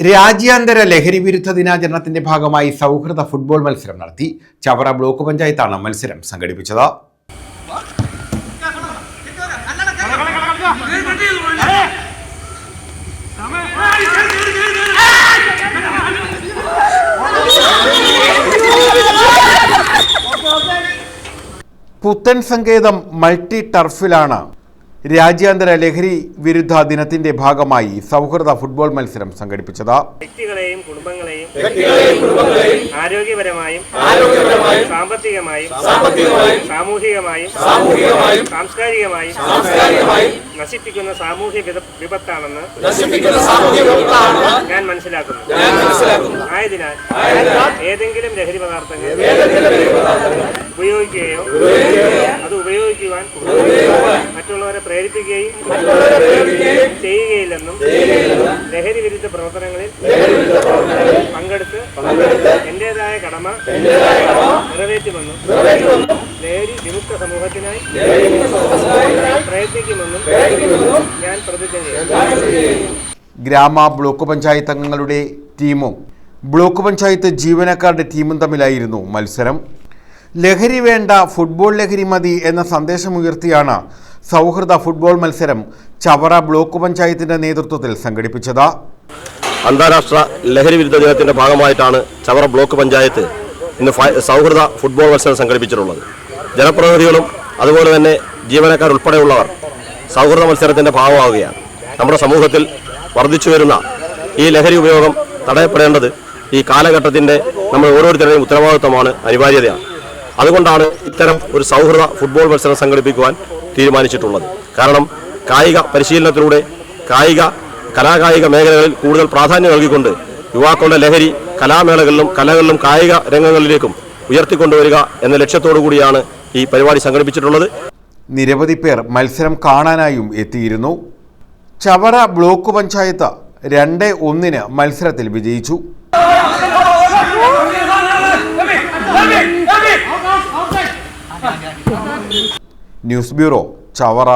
രാജ്യാന്തര ലഹരി വിരുദ്ധ ദിനാചരണത്തിന്റെ ഭാഗമായി സൗഹൃദ ഫുട്ബോൾ മത്സരം നടത്തി. ചവറ ബ്ലോക്ക് പഞ്ചായത്താണ് മത്സരം സംഘടിപ്പിച്ചത്. പുത്തൻ സങ്കേതം മൾട്ടി ടർഫിലാണ് രാജ്യാന്തര ലഹരി വിരുദ്ധ ദിനത്തിന്റെ ഭാഗമായി സൗഹൃദ ഫുട്ബോൾ മത്സരം സംഘടിപ്പിച്ചത്. വ്യക്തികളെയും കുടുംബങ്ങളെയും ആരോഗ്യപരമായും സാമ്പത്തികമായും സാമൂഹികമായും സാംസ്കാരികമായും നശിപ്പിക്കുന്ന സാമൂഹ്യ വിപത്താണെന്ന് ഞാൻ മനസ്സിലാക്കുന്നു. ആയതിനാൽ ഏതെങ്കിലും ലഹരി പദാർത്ഥങ്ങൾ ഉപയോഗിക്കുകയോ അത് ഉപയോഗിക്കുവാൻ മറ്റുള്ളവരെ പ്രേരിപ്പിക്കുകയും ചെയ്യുകയില്ലെന്നും ലഹരി വിരുദ്ധ പ്രവർത്തനങ്ങളിൽ പങ്കെടുത്ത് എന്റേതായ കടമ നിറവേറ്റുമെന്നും ലഹരി വിമുക്ത സമൂഹത്തിനായി പ്രയത്നിക്കുമെന്നും ഞാൻ പ്രതിജ്ഞ ചെയ്യുന്നു. ഗ്രാമ ബ്ലോക്ക് പഞ്ചായത്ത് അംഗങ്ങളുടെ ടീമും ബ്ലോക്ക് പഞ്ചായത്ത് ജീവനക്കാരുടെ ടീമും തമ്മിലായിരുന്നു മത്സരം. ലഹരി വേണ്ട, ഫുട്ബോൾ ലഹരി മതി എന്ന സന്ദേശമുയർത്തിയാണ് സൗഹൃദ ഫുട്ബോൾ മത്സരം ചവറ ബ്ലോക്ക് പഞ്ചായത്തിന്റെ നേതൃത്വത്തിൽ സംഘടിപ്പിച്ചത്. അന്താരാഷ്ട്ര ലഹരി വിരുദ്ധ ദിനത്തിന്റെ ഭാഗമായിട്ടാണ് ചവറ ബ്ലോക്ക് പഞ്ചായത്ത് ഇന്ന് സൗഹൃദ ഫുട്ബോൾ മത്സരം സംഘടിപ്പിച്ചിട്ടുള്ളത്. ജനപ്രതിനിധികളും അതുപോലെ തന്നെ ജീവനക്കാരുൾപ്പെടെയുള്ളവർ സൗഹൃദ മത്സരത്തിന്റെ ഭാഗമാവുകയാണ്. നമ്മുടെ സമൂഹത്തിൽ വർദ്ധിച്ചു വരുന്ന ഈ ലഹരി ഉപയോഗം തടയപ്പെടേണ്ടത് ഈ കാലഘട്ടത്തിന്റെ നമ്മൾ ഓരോരുത്തരുടെയും ഉത്തരവാദിത്വമാണ്, അനിവാര്യതയാണ്. അതുകൊണ്ടാണ് ഇത്തരം ഒരു സൗഹൃദ ഫുട്ബോൾ മത്സരം സംഘടിപ്പിക്കുവാൻ തീരുമാനിച്ചിട്ടുള്ളത്. കാരണം കായിക പരിശീലനത്തിലൂടെ കലാകായിക മേഖലകളിൽ കൂടുതൽ പ്രാധാന്യം നൽകിക്കൊണ്ട് യുവാക്കളുടെ ലഹരി കലകളിലും കായിക രംഗങ്ങളിലേക്കും ഉയർത്തിക്കൊണ്ടുവരിക എന്ന ലക്ഷ്യത്തോടു കൂടിയാണ് ഈ പരിപാടി സംഘടിപ്പിച്ചിട്ടുള്ളത്. നിരവധി പേർ മത്സരം കാണാനായും എത്തിയിരുന്നു. ചവറ ബ്ലോക്ക് പഞ്ചായത്ത് 2-1 മത്സരത്തിൽ വിജയിച്ചു. News bureau, Chavara.